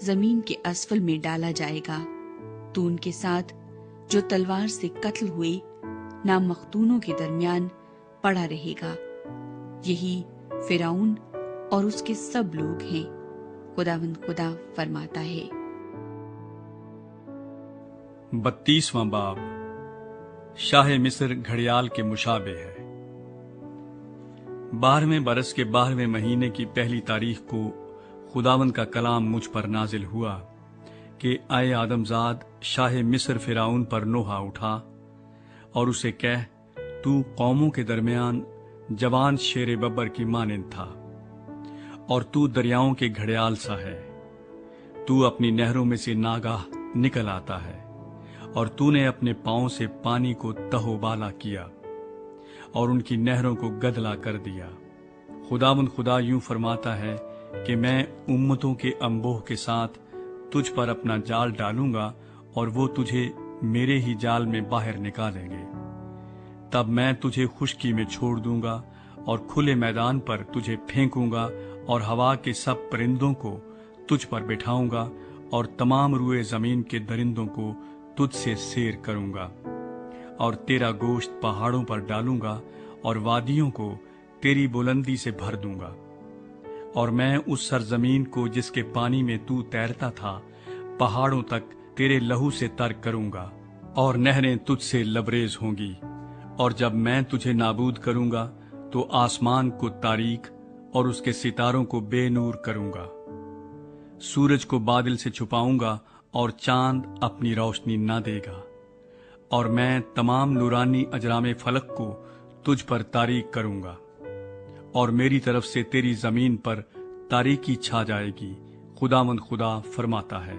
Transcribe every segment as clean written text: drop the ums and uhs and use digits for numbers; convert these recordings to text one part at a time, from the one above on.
زمین کے اسفل میں ڈالا جائے گا۔ تو ان کے ساتھ جو تلوار سے قتل ہوئے نامختونوں کے درمیان پڑا رہے گا۔ یہی فرعون اور اس کے سب لوگ ہیں، خداوند خدا فرماتا ہے۔ 32واں باب شاہ مصر گھڑیال کے مشابہ ہے۔ 12ویں برس کے 12ویں مہینے کی پہلی تاریخ کو خداوند کا کلام مجھ پر نازل ہوا کہ اے آدم زاد، شاہ مصر فرعون پر نوحہ اٹھا اور اسے کہہ، تو قوموں کے درمیان جوان شیر ببر کی مانند تھا، اور تو دریاؤں کے گھڑیال سا ہے۔ تو اپنی نہروں میں سے ناگاہ نکل آتا ہے، اور تو نے اپنے پاؤں سے پانی کو تہو بالا کیا اور ان کی نہروں کو گدلا کر دیا۔ خداوند خدا یوں فرماتا ہے کہ میں امتوں کے انبوہ کے ساتھ تجھ پر اپنا جال ڈالوں گا، اور وہ تجھے میرے ہی جال میں باہر نکالیں گے۔ تب میں تجھے خشکی میں چھوڑ دوں گا اور کھلے میدان پر تجھے پھینکوں گا، اور ہوا کے سب پرندوں کو تجھ پر بٹھاؤں گا، اور تمام روئے زمین کے درندوں کو تجھ سے سیر کروں گا، اور تیرا گوشت پہاڑوں پر ڈالوں گا، اور وادیوں کو تیری بلندی سے بھر دوں گا۔ اور میں اس سرزمین کو جس کے پانی میں تو تیرتا تھا پہاڑوں تک تیرے لہو سے تر کروں گا، اور نہریں تجھ سے لبریز ہوں گی۔ اور جب میں تجھے نابود کروں گا تو آسمان کو تاریک اور اس کے ستاروں کو بے نور کروں گا۔ سورج کو بادل سے چھپاؤں گا اور چاند اپنی روشنی نہ دے گا، اور میں تمام نورانی اجرام فلک کو تجھ پر تاریک کروں گا، اور میری طرف سے تیری زمین پر تاریکی چھا جائے گی، خداوند خدا فرماتا ہے۔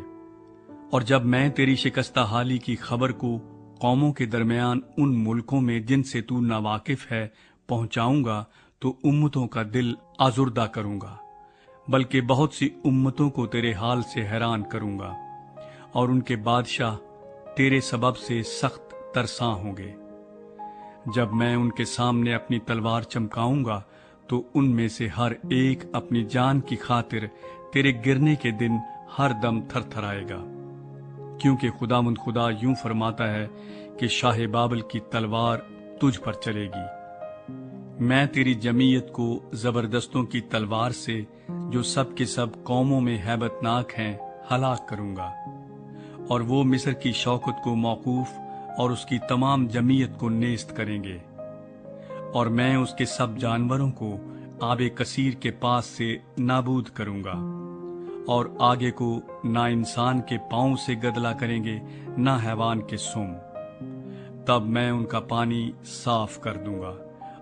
اور جب میں تیری شکستہ حالی کی خبر کو قوموں کے درمیان ان ملکوں میں جن سے تو ناواقف ہے پہنچاؤں گا تو امتوں کا دل آزردہ کروں گا، بلکہ بہت سی امتوں کو تیرے حال سے حیران کروں گا، اور ان کے بادشاہ تیرے سبب سے سخت ترساں ہوں گے۔ جب میں ان کے سامنے اپنی تلوار چمکاؤں گا تو ان میں سے ہر ایک اپنی جان کی خاطر تیرے گرنے کے دن ہر دم تھر تھرائے گا، کیونکہ خداوند خدا یوں فرماتا ہے کہ شاہ بابل کی تلوار تجھ پر چلے گی۔ میں تیری جمعیت کو زبردستوں کی تلوار سے جو سب کے سب قوموں میں ہیبت ناک ہیں ہلاک کروں گا، اور وہ مصر کی شوکت کو موقوف اور اس کی تمام جمعیت کو نیست کریں گے۔ اور میں اس کے سب جانوروں کو آب کثیر کے پاس سے نابود کروں گا، اور آگے کو نہ انسان کے پاؤں سے گدلا کریں گے نہ حیوان کے سم۔ تب میں ان کا پانی صاف کر دوں گا،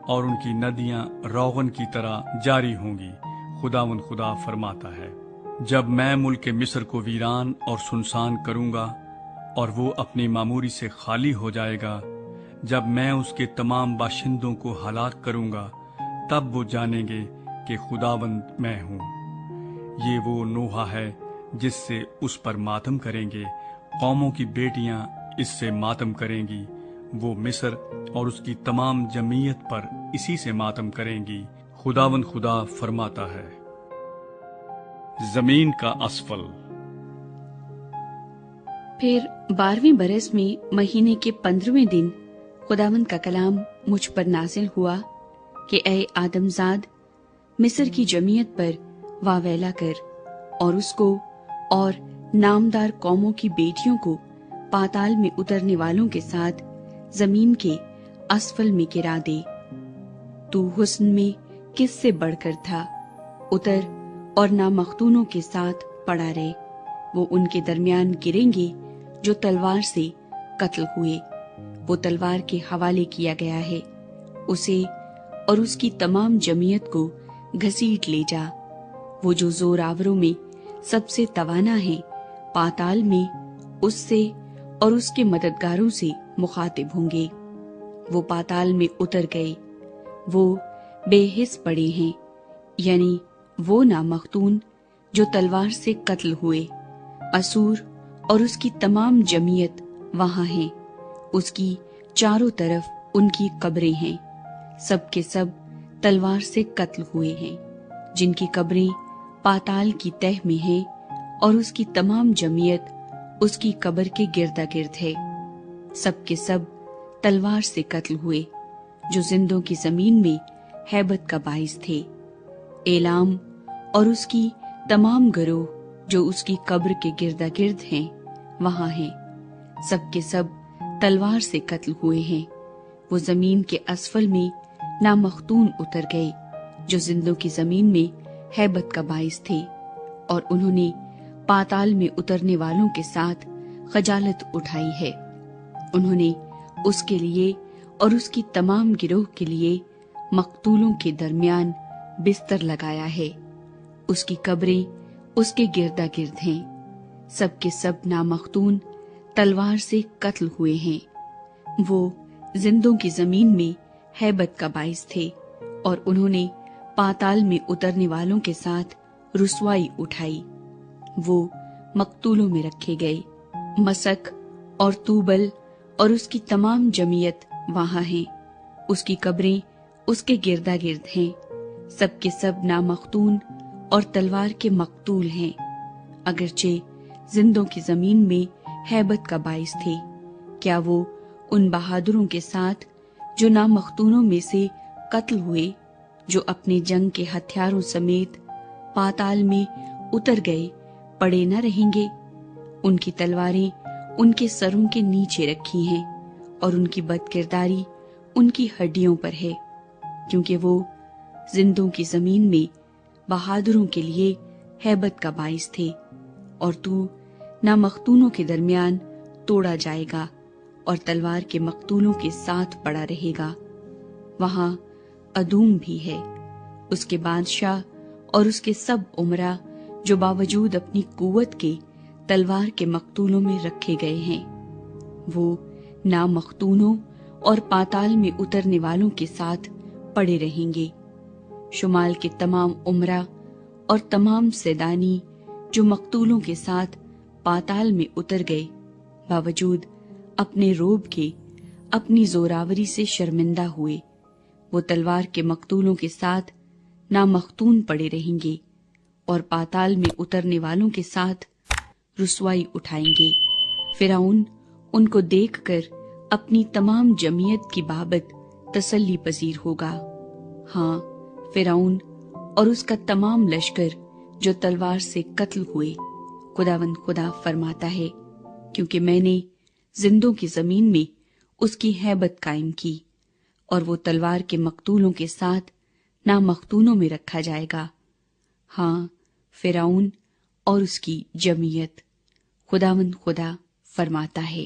اور ان کی ندیاں روغن کی طرح جاری ہوں گی، خداوند خدا فرماتا ہے۔ جب میں ملک مصر کو ویران اور سنسان کروں گا اور وہ اپنی معموری سے خالی ہو جائے گا، جب میں اس کے تمام باشندوں کو ہلاک کروں گا، تب وہ جانیں گے کہ خداوند میں ہوں۔ یہ وہ نوحہ ہے جس سے اس پر ماتم کریں گے، قوموں کی بیٹیاں اس سے ماتم کریں گی، وہ مصر اور اس کی تمام جمعیت پر اسی سے ماتم کریں گی، خداوند خدا فرماتا ہے۔ زمین کا اسفل۔ پھر 12ویں برس میں مہینے کے 15ویں دن خداوند کا کلام مجھ پر نازل ہوا کہ اے آدم زاد، مصر کی جمعیت پر واویلا کر، اور اس کو اور نامدار قوموں کی بیٹیوں کو پاتال میں اترنے والوں کے ساتھ زمین کے اسفل میں گرا دے۔ تو حسن میں کس سے بڑھ کر تھا، اتر اور نامختونوں کے ساتھ پڑا رہے، وہ ان کے درمیان گریں گے جو تلوار سے قتل ہوئے۔ وہ تلوار کے حوالے کیا گیا ہے، اسے اور اس کی تمام جمعیت کو گھسیٹ لے جا۔ وہ جو زور آوروں میں سب سے توانا ہے پاتال میں اس سے اور اس کے مددگاروں سے مخاطب ہوں گے۔ وہ پاتال میں اتر گئے، وہ بے حس پڑے ہیں، یعنی وہ نامختون جو تلوار سے قتل ہوئے۔ اسور اور اس کی تمام جمعیت وہاں ہیں، اس کی چاروں طرف ان کی قبریں ہیں، سب کے سب تلوار سے قتل ہوئے ہیں، جن کی قبریں پاتال کی تہ میں ہیں اور اس کی تمام جمعیت اس کی قبر کے گردا گرد ہے۔ سب کے سب تلوار سے قتل ہوئے جو زندوں کی زمین میں ہیبت کا باعث تھے۔ ایلام اور اس کی تمام گروہ جو اس کی قبر کے گردا گرد ہیں وہاں ہیں، سب کے سب تلوار سے قتل ہوئے ہیں۔ وہ زمین کے اسفل میں نامختون اتر گئے جو زندوں کی زمین میں ہیبت کا باعث تھے، اور انہوں نے پاتال میں اترنے والوں کے ساتھ خجالت اٹھائی ہے۔ انہوں نے اس کے لیے اور اس کی تمام گروہ کے لیے مقتولوں کے درمیان بستر لگایا ہے۔ اس کی قبریں اس کے گردا گرد ہیں، سب کے سب نامختون تلوار سے قتل ہوئے ہیں۔ وہ زندوں کی زمین میں ہیبت کا باعث تھے، اور انہوں نے پاتال میں اترنے والوں کے ساتھ رسوائی اٹھائی۔ وہ مقتولوں میں رکھے گئے۔ مسک اور توبل اور اس کی تمام جمعیت وہاں ہیں، اس کی قبریں اس کے گردا گرد ہیں، سب کے سب نامختون اور تلوار کے مقتول ہیں، اگرچہ زندوں کی زمین میں ہیبت کا باعث تھے۔ کیا وہ ان بہادروں کے ساتھ جو نامختونوں میں سے قتل ہوئے، جو اپنے جنگ کے ہتھیاروں سمیت پاتال میں اتر گئے، پڑے نہ رہیں گے؟ ان کی تلواریں ان کے سروں کے نیچے رکھی ہیں، اور ان کی بد کرداری ان کی ہڈیوں پر ہے، کیونکہ وہ زندوں کی زمین میں بہادروں کے لیے ہیبت کا باعث تھے، اور تو نامختونوں کے درمیان توڑا جائے گا اور تلوار کے مقتولوں کے ساتھ پڑا رہے گا۔ وہاں ادوم بھی ہے، اس کے بادشاہ اور اس کے سب امراء جو باوجود اپنی قوت کے تلوار کے مقتولوں میں رکھے گئے ہیں۔ وہ نامختونوں اور پاتال میں اترنے والوں کے ساتھ پڑے رہیں گے۔ شمال کے تمام امراء اور تمام سیدانی جو مقتولوں کے ساتھ پاتال میں اتر گئے، باوجود اپنے روب کے اپنی زوراوری سے شرمندہ ہوئے، وہ تلوار کے مقتولوں کے ساتھ نامختون پڑے رہیں گے، اور پاتال میں اترنے والوں کے ساتھ رسوائی اٹھائیں گے۔ فرعون ان کو دیکھ کر اپنی تمام جمعیت کی بابت تسلی پذیر ہوگا۔ ہاں، فرعون اور اس کا تمام لشکر جو تلوار سے قتل ہوئے، خداوند خدا فرماتا ہے، کیونکہ میں نے زندوں کی زمین میں اس کی ہیبت قائم کی، اور وہ تلوار کے مقتولوں کے ساتھ نامختونوں میں رکھا جائے گا۔ ہاں، فرعون اور اس کی جمعیت، خداوند خدا فرماتا ہے۔